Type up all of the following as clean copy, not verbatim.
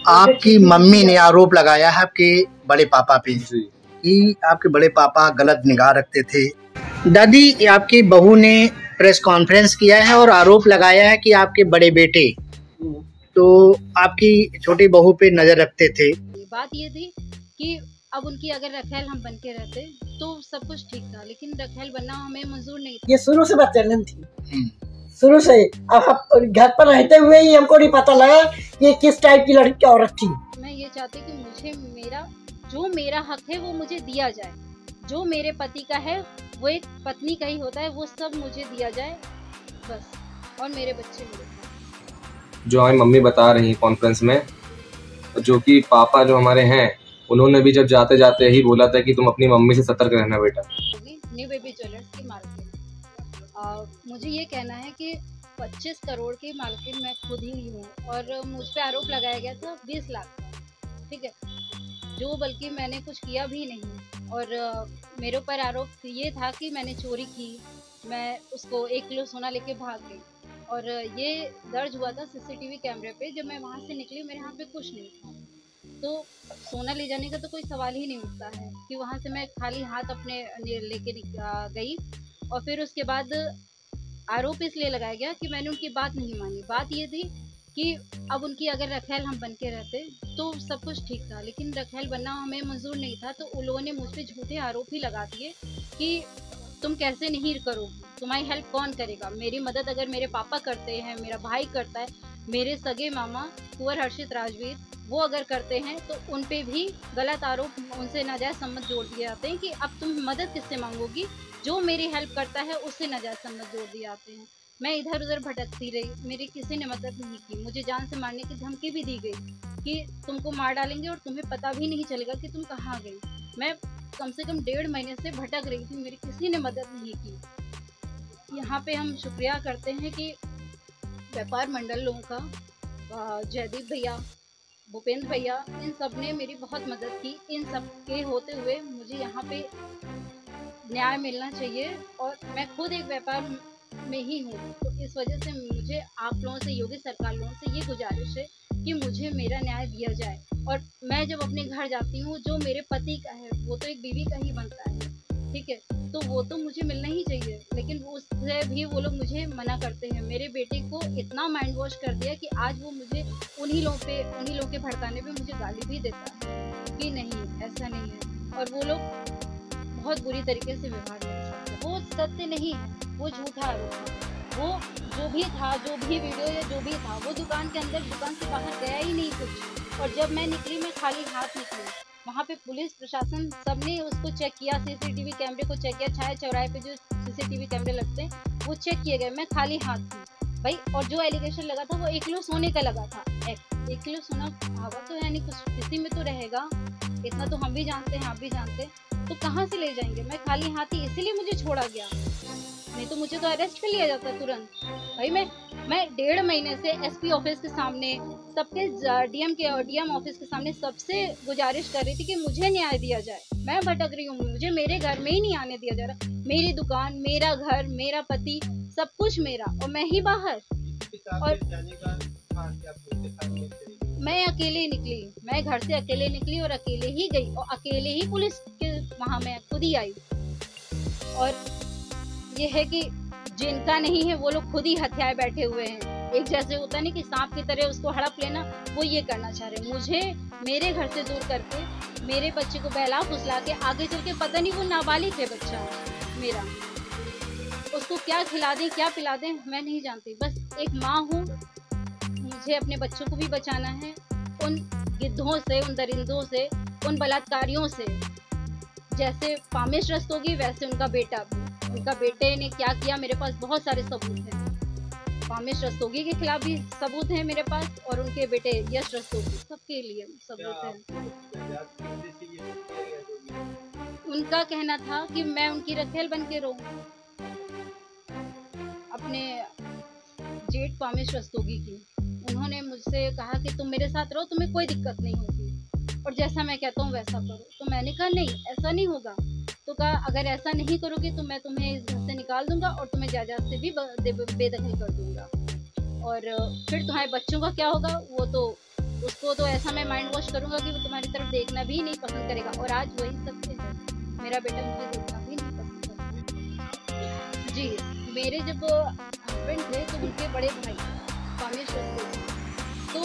आपकी मम्मी ने आरोप लगाया है आपके बड़े पापा पे कि आपके बड़े पापा गलत निगाह रखते थे। दादी, आपकी बहू ने प्रेस कॉन्फ्रेंस किया है और आरोप लगाया है कि आपके बड़े बेटे तो आपकी छोटी बहू पे नजर रखते थे। बात ये थी कि अब उनकी अगर रखेल हम बन के रहते तो सब कुछ ठीक था, लेकिन रखेल बनना हमें मंजूर नहीं था। ये शुरू से बदचलन थी, शुरू से। अब घर पर रहते हुए ही हमको नहीं पता लगा ये किस टाइप की लड़की औरत थी। मैं ये चाहती कि मुझे मेरा हक है वो मुझे दिया जाए, जो मेरे पति का है वो एक पत्नी का ही होता है, वो सब मुझे दिया जाए बस, और मेरे बच्चे मेरे। जो हमारी मम्मी बता रही कॉन्फ्रेंस में, जो कि पापा जो हमारे हैं उन्होंने भी जब जाते जाते ही बोला था कि तुम अपनी मम्मी से सतर्क रहना बेटा। न्यू बेबी ज्वेलर्स की मालकिन, मुझे ये कहना है कि 25 करोड़ की मालकिन मैं खुद ही हूँ और मुझ पे आरोप लगाया गया था 20 लाख का, ठीक है, जो बल्कि मैंने कुछ किया भी नहीं। और मेरे ऊपर आरोप ये था कि मैंने चोरी की, मैं उसको 1 किलो सोना लेके भाग गई, और ये दर्ज हुआ था सीसीटीवी कैमरे पे। जब मैं वहाँ से निकली मेरे हाथ में कुछ नहीं था, तो सोना ले जाने का तो कोई सवाल ही नहीं उठता है कि वहाँ से मैं खाली हाथ अपने लेके गई। और फिर उसके बाद आरोप इसलिए लगाया गया कि मैंने उनकी बात नहीं मानी। बात ये थी कि अब उनकी अगर रखेल हम बन के रहते तो सब कुछ ठीक था, लेकिन रखेल बनना हमें मंजूर नहीं था। तो उन लोगों ने मुझ पर झूठे आरोप ही लगा दिए कि तुम कैसे नहीं करोगी, तुम्हारी हेल्प कौन करेगा। मेरी मदद अगर मेरे पापा करते हैं, मेरा भाई करता है, मेरे सगे मामा कुंवर हर्षित राजवीर वो अगर करते हैं, तो उन पे भी गलत आरोप, उनसे नाजायज़ संबंध जोड़ दिए जाते हैं कि अब तुम मदद किससे मांगोगी, जो मेरी हेल्प करता है उससे नाजायज़ संबंध जोड़ दिए जाते हैं। मैं इधर उधर भटकती रही, मेरी किसी ने मदद नहीं की। मुझे जान से मारने की धमकी भी दी गई कि तुमको मार डालेंगे और तुम्हें पता भी नहीं चलेगा कि तुम कहाँ गई। मैं कम से कम 1.5 महीने से भटक रही थी, मेरी किसी ने मदद नहीं की। यहाँ पे हम शुक्रिया करते हैं कि व्यापार मंडल लोगों का, जयदीप भैया, भूपेंद्र भैया, इन सब ने मेरी बहुत मदद की। इन सब के होते हुए मुझे यहाँ पे न्याय मिलना चाहिए, और मैं खुद एक व्यापार में ही हूँ, तो इस वजह से मुझे आप लोगों से, योगी सरकार लोगों से ये गुजारिश है कि मुझे मेरा न्याय दिया जाए। और मैं जब अपने घर जाती हूँ, जो मेरे पति का है वो तो एक बीवी का ही बनता है, ठीक है, तो वो तो मुझे मिलना ही चाहिए, लेकिन उससे भी वो लोग मुझे मना करते हैं। मेरे बेटे को इतना माइंड वॉश कर दिया कि आज वो मुझे उन्हीं लोगों के भड़काने पे मुझे गाली भी देता है कि नहीं ऐसा नहीं है, और वो लोग बहुत बुरी तरीके से व्यवहार करते हैं। वो सत्य नहीं है, वो झूठा आरोप है। वो जो भी था, जो भी वीडियो या जो भी था, वो दुकान के अंदर, दुकान से बाहर गया ही नहीं कुछ। और जब मैं निकली, मैं खाली हाथ निकली। वहाँ पे पुलिस प्रशासन सबने उसको चेक किया, सीसीटीवी कैमरे को चेक किया, छाया चौराहे पे जो सीसीटीवी कैमरे लगते हैं वो चेक किए गए। मैं खाली हाथ थी भाई, और जो एलिगेशन लगा था वो 1 किलो सोने का लगा था। 1 किलो सोना हवा तो है नहीं, कुछ किसी में तो रहेगा, इतना तो हम भी जानते हैं, आप भी जानते हैं, तो कहाँ से ले जाएंगे। मैं खाली हाथ थी, इसीलिए मुझे छोड़ा गया, नहीं तो मुझे तो अरेस्ट कर लिया जाता तुरंत। भाई मैं 1.5 महीने से एसपी ऑफिस के सामने, सबके डीएम ऑफिस के सामने सबसे गुजारिश कर रही थी कि मुझे न्याय दिया जाए। मैं भटक रही हूँ, मुझे मेरे घर में ही नहीं आने दिया जा रहा। मेरी दुकान, मेरा घर, मेरा पति, सब कुछ मेरा, और मैं ही बाहर। और मैं अकेले निकली, मैं घर से अकेले निकली और अकेले ही गई, और अकेले ही पुलिस के वहाँ मैं खुद ही आई। और ये है कि जिनका नहीं है वो लोग खुद ही हथियाए बैठे हुए हैं। एक जैसे होता नहीं कि सांप की तरह उसको हड़प लेना, वो ये करना चाह रहे हैं। मुझे मेरे घर से दूर करके, मेरे बच्चे को बहला फुसला के, आगे चल के पता नहीं, वो नाबालिग है बच्चा मेरा, उसको क्या खिला दें क्या पिला दें मैं नहीं जानती। बस एक माँ हूँ, मुझे अपने बच्चों को भी बचाना है उन गिद्धों से, उन दरिंदों से, उन बलात्कारियों से। जैसे पामेश रस्तोगी वैसे उनका बेटा भी, उनका बेटे ने क्या किया, मेरे पास बहुत सारे सबूत हैं। पामेश रस्तोगी के खिलाफ भी सबूत हैं मेरे पास, और उनके बेटे यश रस्तोगी, सबके लिए सबूत हैं। उनका कहना था कि मैं उनकी रखेल बन के रहूं, अपने जेठ पामेश रस्तोगी की। उन्होंने मुझसे कहा कि तुम मेरे साथ रहो, तुम्हें कोई दिक्कत नहीं होगी, और जैसा मैं कहता हूँ वैसा करो। तो मैंने कहा नहीं, ऐसा नहीं होगा। तो कहा अगर ऐसा नहीं करोगे तो मैं तुम्हें इस घर से निकाल दूंगा और तुम्हें जायदाद से भी बेदखल कर दूंगा, और फिर तुम्हारे बच्चों का क्या होगा वो तो उसको तो ऐसा मैं माइंड वॉश करूंगा कि वो तुम्हारी तरफ देखना भी नहीं पसंद करेगा। और आज वही सत्य है, मेरा बेटा मुझे देखना भी नहीं पसंद करता। जी, मेरे जब हस्बैंड थे तो उनके बड़े भाई कामेश्वर थे, तो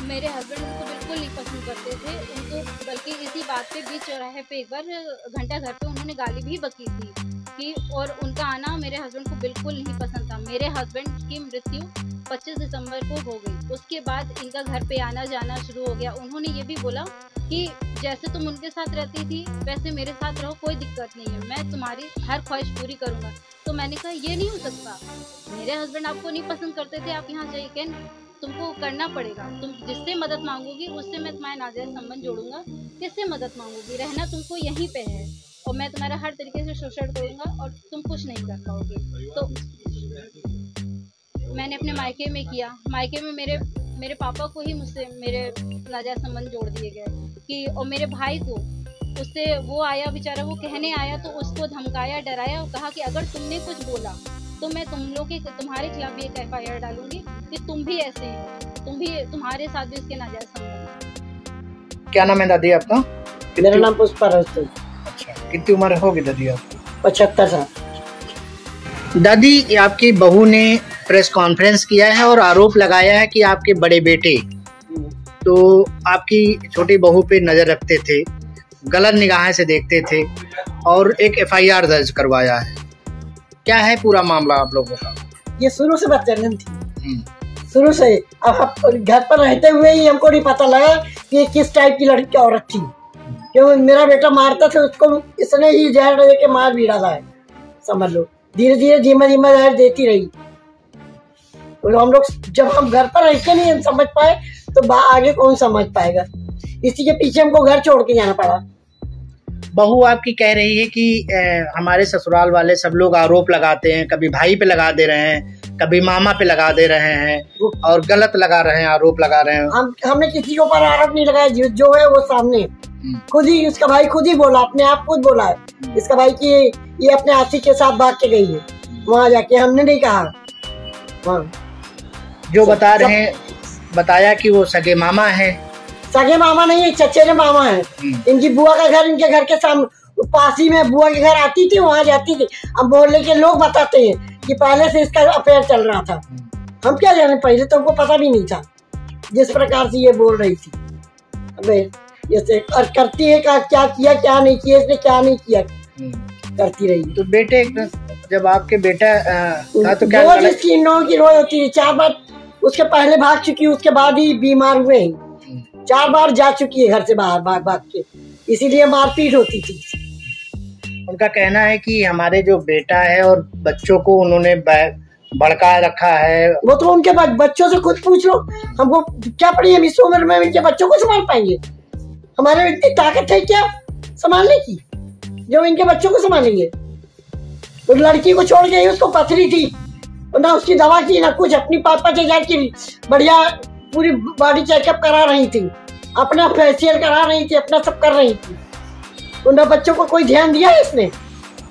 मेरे हस्बैंड उनको बिल्कुल नहीं पसंद करते थे उनको, बल्कि इसी बात पे बीच चौराहे पे एक बार घंटा घर पे उन्होंने गाली भी बकी थी कि, और उनका आना मेरे हस्बैंड को बिल्कुल नहीं पसंद था। मेरे हस्बैंड की मृत्यु 25 दिसंबर को हो गई, उसके बाद इनका घर पे आना जाना शुरू हो गया। उन्होंने ये भी बोला कि जैसे तुम उनके साथ रहती थी वैसे मेरे साथ रहो, कोई दिक्कत नहीं है, मैं तुम्हारी हर ख्वाहिश पूरी करूंगा। तो मैंने कहा ये नहीं हो सकता, मेरे हस्बैंड आपको नहीं पसंद करते थे, आप यहाँ जाइए, तुमको करना पड़ेगा, तुम जिससे मदद मांगोगी उससे मैं तुम्हारे नाजायज संबंध जोड़ूंगा। किससे मदद मांगोगी? रहना तुमको यहीं पे है और मैं तुम्हारा हर तरीके से शोषण करूंगा और तुम कुछ नहीं कर पाओगे। तो मैंने अपने मायके में किया, मायके में मेरे पापा को ही मुझसे मेरे नाजायज संबंध जोड़ दिए गए कि, और मेरे भाई को उससे वो आया बेचारा, वो कहने आया तो उसको धमकाया, डराया और कहा कि अगर तुमने कुछ बोला तो मैं तुम्हारे खिलाफ भी एक FIR डालूंगी कि तुम भी ऐसे ही हो, तुम्हारे साथ भी इसके नाजायज संबंध। क्या नाम है दादी आपका? मेरा नाम पुष्पा राउत। अच्छा, कितनी उम्र होगी दादी आपकी? 75 साल। दादी, आपकी बहू ने प्रेस कॉन्फ्रेंस किया है और आरोप लगाया है कि आपके बड़े बेटे तो आपकी छोटी बहू पे नजर रखते थे, गलत निगाह से देखते थे और एक FIR दर्ज करवाया है। क्या है पूरा मामला आप लोगों का? ये शुरू से बदजनन थी, शुरू से। अब घर पर रहते हुए ही हमको नहीं पता लगा कि ये किस टाइप की लड़की औरत थी, क्योंकि मेरा बेटा मारता था उसको, इसने ही जहर दे के मार भी डाला है, समझ लो। धीरे धीरे धीमा धीमा जहर देती रही। तो हम लोग जब हम घर पर रह के नहीं समझ पाए तो आगे कौन समझ पाएगा, इसी के पीछे हमको घर छोड़ के जाना पड़ा। बहू आपकी कह रही है कि हमारे ससुराल वाले सब लोग आरोप लगाते हैं, कभी भाई पे लगा दे रहे हैं, कभी मामा पे लगा दे रहे हैं और गलत लगा रहे हैं, आरोप लगा रहे हैं। हमने किसी के ऊपर आरोप नहीं लगाया, जो है वो सामने खुद ही उसका भाई खुद ही बोला, अपने आप खुद बोला है इसका भाई कि ये अपने आशिक के साथ भाग के गई है वहाँ जाके, हमने नहीं कहा। जो बता रहे हैं, बताया कि वो सगे मामा है। सगे मामा नहीं, चचेरे मामा है। इनकी बुआ का घर इनके घर के सामने पास ही में बुआ के घर आती थी, वहाँ जाती थी। अब मोहल्ले के लोग बताते हैं कि पहले से इसका अफेयर चल रहा था। हम क्या जाने, पहले तो हमको पता भी नहीं था। जिस प्रकार से ये बोल रही थी, अबे जैसे करती है क्या किया क्या नहीं किया, इसने क्या नहीं किया करती रही। तो बेटे, जब आपके बेटा था तो क्या रोज इसकी इन लोगों की रोज होती थी। 4 बार उसके पहले भाग चुकी, उसके बाद ही बीमार हुए हैं। 4 बार जा चुकी है घर से बाहर भाग भाग के, इसीलिए मारपीट होती थी। उनका कहना है कि हमारे जो बेटा है और बच्चों को उन्होंने भड़का रखा है। वो तो उनके बच्चों से खुद पूछ लो, हमको क्या पड़ी, हम इस उम्र में इनके बच्चों को संभाल पाएंगे? हमारे इतनी ताकत है क्या संभालने की जो इनके बच्चों को संभालेंगे? उस लड़की को छोड़ गई, उसको पथरी थी, ना उसकी दवा की ना कुछ, अपनी 5-5 हजार की बढ़िया पूरी बॉडी चेकअप करा रही थी, अपना फेशियल करा रही थी, अपना सब कर रही थी। उन बच्चों को कोई ध्यान दिया इसने?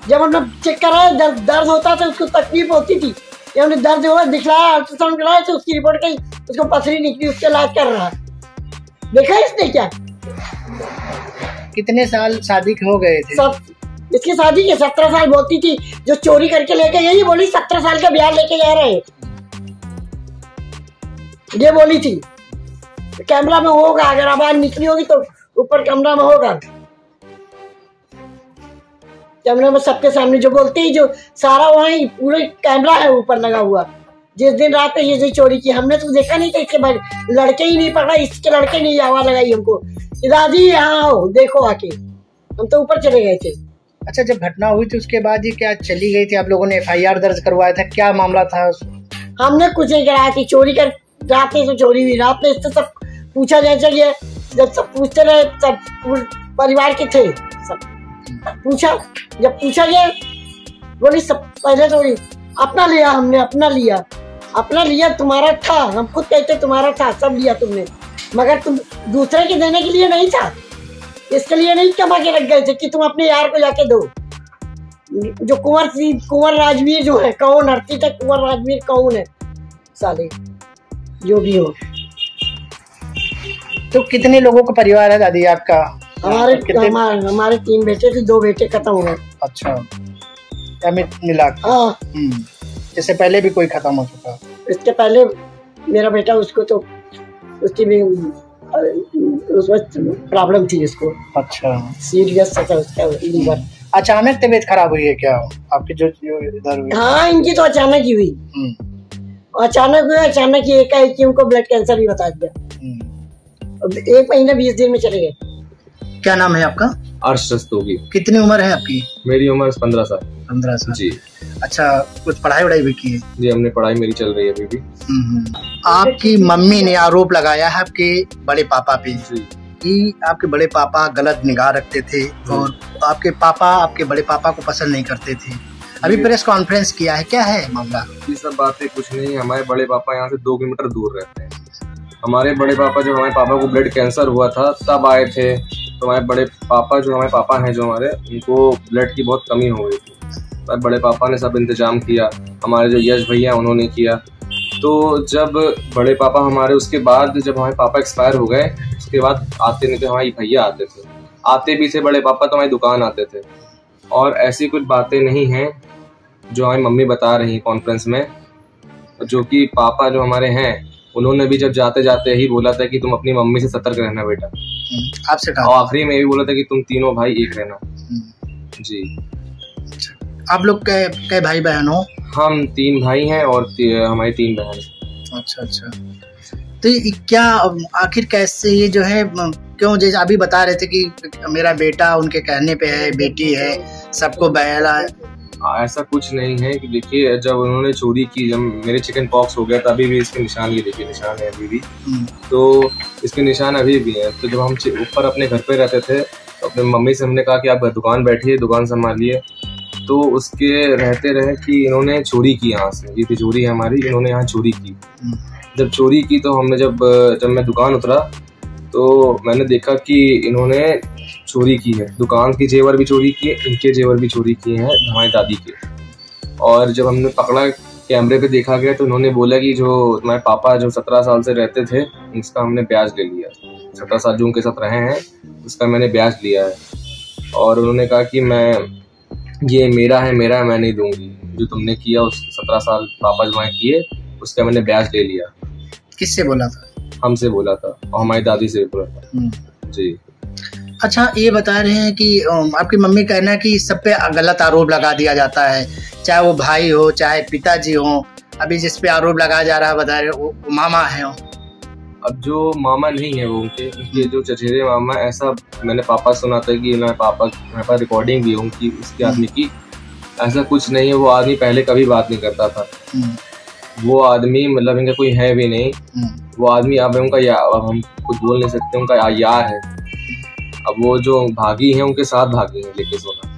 जब हमने चेक कराया, दर्द होता था, उसको तकलीफ होती थी, या हमने दर्द हुआ दिखलाया, अल्ट्रासाउंड कराया तो उसकी रिपोर्ट गई, उसको पथरी निकली, उसका इलाज कर रहा। देखा इसने क्या? कितने साल शादी हो गए थे? सब इसकी शादी के 17 साल बोलती थी, जो चोरी करके लेके गई बोली 17 साल का ब्याह लेके जा रहे हैं, ये बोली थी। कैमरा में होगा, अगर आवाज निकली होगी तो ऊपर कैमरा में होगा, कैमरा में सबके सामने जो बोलते ही, जो सारा वहीं पूरे कैमरा है ऊपर लगा हुआ। जिस दिन रात में ये चोरी की, हमने तो देखा नहीं था, इसके बाद लड़के ही नहीं पकड़ा, इसके लड़के नहीं आवाज लगाई हमको, दादी यहाँ आओ देखो आके, हम तो ऊपर चले गए थे। अच्छा, जब घटना हुई थी उसके बाद ये क्या चली गई थी? आप लोगों ने FIR दर्ज करवाया था, क्या मामला था? हमने कुछ नहीं कराया थी, चोरी कर रात में तो चोरी हुई, रात में इससे सब पूछा जाए चाहिए। जब सब पूछते रहे, सब परिवार के थे, सब पूछा, जब पूछा गया बोली सब पहले तो अपना लिया, हमने अपना लिया, तुम्हारा था, हम खुद कहते तुम्हारा था, सब लिया तुमने, मगर तुम दूसरे के देने के लिए नहीं था, इसके लिए नहीं कमा के रख गए थे कि तुम अपने यार को जाके दो। जो कुंवर राजवीर जो है, कौन हरती तक कुंवर राजवीर कौन है साले, जो भी हो। तो कितने लोगों का परिवार है दादी आपका? हमारे 3 बेटे थे, 2 बेटे खत्म हो गए। अच्छा, मिला। हाँ, जैसे पहले भी कोई खत्म हो चुका? इसके पहले मेरा बेटा, उसको तो उसकी भी उस वक्त प्रॉब्लम थी उसको। अच्छा, सीरियस था उसका लीवर। अचानक तबीयत खराब हुई है क्या आपकी जो इधर हुई? हाँ, इनकी तो अचानक ही हुई। अचानक ही एकाएक उनको ब्लड कैंसर भी बता दिया। 1 महीना 20 दिन में चले गए। क्या नाम है आपका? अर्श रस्तोगी। कितनी उम्र है आपकी? मेरी उम्र 15 साल। 15 साल जी। अच्छा, कुछ पढ़ाई वढ़ाई भी की है? जी, हमने पढ़ाई मेरी चल रही है अभी भी। आपकी मम्मी ने आरोप लगाया है आपके बड़े पापा पे कि आपके बड़े पापा गलत निगाह रखते थे और आपके पापा आपके बड़े पापा को पसंद नहीं करते थे। अभी प्रेस कॉन्फ्रेंस किया है, क्या है मामला? ये सब बातें कुछ नहीं। हमारे बड़े पापा यहाँ से 2 किलोमीटर दूर रहते हैं। हमारे बड़े पापा, जब हमारे पापा को ब्लड कैंसर हुआ था तब आए थे। तो हमारे बड़े पापा हैं जो हमारे, उनको ब्लड की बहुत कमी हो गई थी। हमारे बड़े पापा ने सब इंतजाम किया, हमारे जो यश भैया उन्होंने किया। तो जब बड़े पापा हमारे, उसके बाद जब हमारे पापा एक्सपायर हो गए, उसके बाद आते नहीं थे हमारे भैया, आते भी थे बड़े पापा तो हमारी दुकान आते थे। और ऐसी कुछ बातें नहीं हैं जो हमारी मम्मी बता रही कॉन्फ्रेंस में, जो कि पापा जो हमारे हैं उन्होंने भी जब जाते जाते ही बोला था कि तुम अपनी मम्मी से सतर्क रहना बेटा। आपसे कहा? और आखिरी में भी बोला था कि तुम तीनों भाई एक रहना। जी। आप लोग कै भाई बहन हो? हम 3 भाई हैं और हमारी 3 बहन। अच्छा। तो क्या आखिर कैसे ये जो है, क्यों जैसे अभी बता रहे थे कि मेरा बेटा उनके कहने पे है, बेटी है, सबको बहला है? ऐसा कुछ नहीं है कि देखिए, जब उन्होंने चोरी की, जब मेरे चिकन पॉक्स हो गया था, अभी भी इसके निशान, ये देखिए निशान है अभी भी। तो इसके निशान अभी भी हैं। तो जब हम ऊपर अपने घर पे रहते थे तो अपने मम्मी से हमने कहा कि आप दुकान बैठिए, दुकान संभालिए। तो उसके रहते रहे कि इन्होंने चोरी की यहाँ से, ये तिजोरी है हमारी, इन्होंने यहाँ चोरी की। जब चोरी की तो हमने जब मैं दुकान उतरा तो मैंने देखा कि इन्होंने चोरी की है, दुकान की जेवर भी चोरी की है, इनके जेवर भी चोरी किए हैं हमारी दादी के। और जब हमने पकड़ा, कैमरे पे देखा गया, तो उन्होंने बोला कि जो हमारे पापा जो 17 साल से रहते थे उसका हमने ब्याज ले लिया। 17 साल जो उनके साथ रहे हैं उसका मैंने ब्याज लिया है। और उन्होंने कहा कि ये मेरा है, मैं नहीं दूंगी। जो तुमने किया उस 17 साल पापा जो किए उसका मैंने ब्याज ले लिया। किससे बोला था? हमसे बोला था और हमारी दादी से भी बोला था। जी। अच्छा, ये बता रहे हैं कि आपकी मम्मी कहना है कि सब पे गलत आरोप लगा दिया जाता है, चाहे वो भाई हो चाहे पिताजी हो। अभी जिस पे आरोप लगाया जा रहा है बता रहे वो मामा है। अब जो मामा नहीं है वो उनके जो चचेरे मामा, ऐसा मैंने पापा सुना था कि मेरे पास रिकॉर्डिंग भी है उनकी, उसके आदमी की। ऐसा कुछ नहीं है, वो आदमी पहले कभी बात नहीं करता था। वो आदमी मतलब इनका कोई है भी नहीं। वो आदमी अब उनका अब हम कुछ बोल नहीं सकते, उनका यार है। अब वो जो भागी हैं उनके साथ भागी हैं लेके सोना।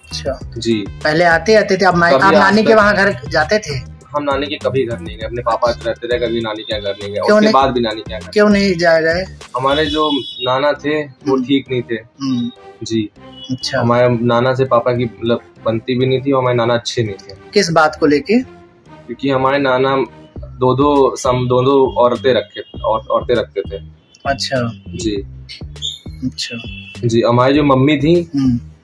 अच्छा जी। पहले आते थे। आप नानी के वहाँ घर जाते थे? हम नानी के कभी घर नहीं गए, अपने पापा रहते थे, कभी नानी के घर नहीं गए। उसके बाद भी नानी के घर क्यों नहीं जा गए? हमारे जो नाना थे वो ठीक नहीं थे। जी। अच्छा। हमारे नाना से पापा की मतलब बनती भी नहीं थी और हमारे नाना अच्छे नहीं थे। किस बात को लेके? क्योंकि हमारे नाना दो औरतें रखते थे। अच्छा जी। अच्छा जी। हमारी जो मम्मी थी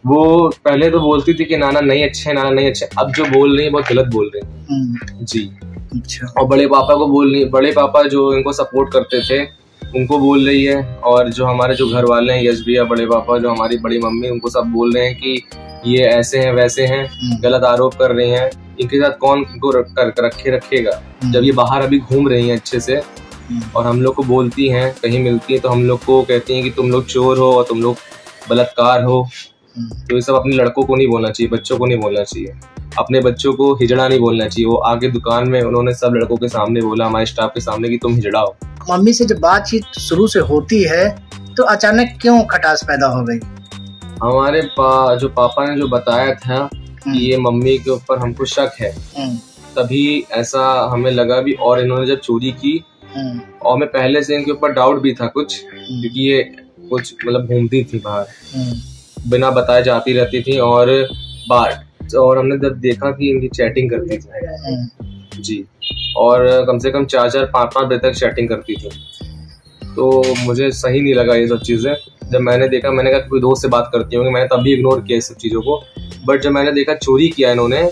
वो पहले तो बोलती थी कि नाना नहीं अच्छे, नाना नहीं अच्छे। अब जो बोल रही है बहुत गलत बोल रही है। जी। अच्छा। और बड़े पापा जो इनको सपोर्ट करते थे उनको बोल रही है। और जो हमारे जो घर वाले हैं, यश भैया, बड़े पापा, जो हमारी बड़ी मम्मी, उनको सब बोल रहे हैं कि ये ऐसे हैं वैसे हैं, गलत आरोप कर रहे हैं। इनके साथ कौन इनको रखेगा जब ये बाहर अभी घूम रही हैं अच्छे से। और हम लोग को बोलती हैं, कहीं मिलती है तो हम लोग को कहती हैं कि तुम लोग चोर हो और तुम लोग बलात्कार हो। तो ये सब अपने लड़कों को नहीं बोलना चाहिए, बच्चों को नहीं बोलना चाहिए, अपने बच्चों को हिजड़ा नहीं बोलना चाहिए। वो आगे दुकान में उन्होंने सब लड़कों के सामने बोला, हमारे स्टाफ के सामने, कि तुम हिजड़ा हो। मम्मी से जब बातचीत शुरू से होती है तो अचानक क्यों खटास पैदा हो गई? हमारे जो पापा ने जो बताया था कि ये मम्मी के ऊपर हमको शक है, तभी ऐसा हमें लगा भी। और इन्होंने जब चोरी की, और हमें पहले से इनके ऊपर डाउट भी था कुछ, क्योंकि ये कुछ मतलब घूमती थी बाहर, बिना बताए जाती रहती थी। और हमने जब देखा कि इनकी चैटिंग करती थी जी, और कम से कम 4-5 बजे तक चैटिंग करती थी। तो मुझे सही नहीं लगा ये सब चीज़ें। जब मैंने देखा, मैंने कहा कोई दोस्त से बात करती होंगी, मैंने तभी इग्नोर किया इस सब चीज़ों को। बट जब मैंने देखा चोरी किया इन्होंने,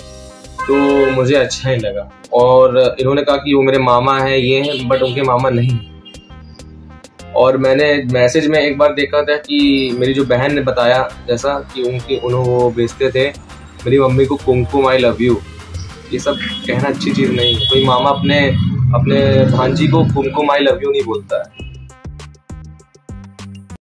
तो मुझे अच्छा ही लगा। और इन्होंने कहा कि वो मेरे मामा हैं, ये हैं, बट उनके मामा नहीं। और मैंने मैसेज में एक बार देखा था कि मेरी जो बहन ने बताया जैसा कि उन्होंने वो भेजते थे मेरी मम्मी को कुमकुम आई लव यू। ये सब कहना अच्छी चीज़ नहीं है। कोई मामा अपने भांजी को कुमकुम आई लव यू नहीं बोलता है।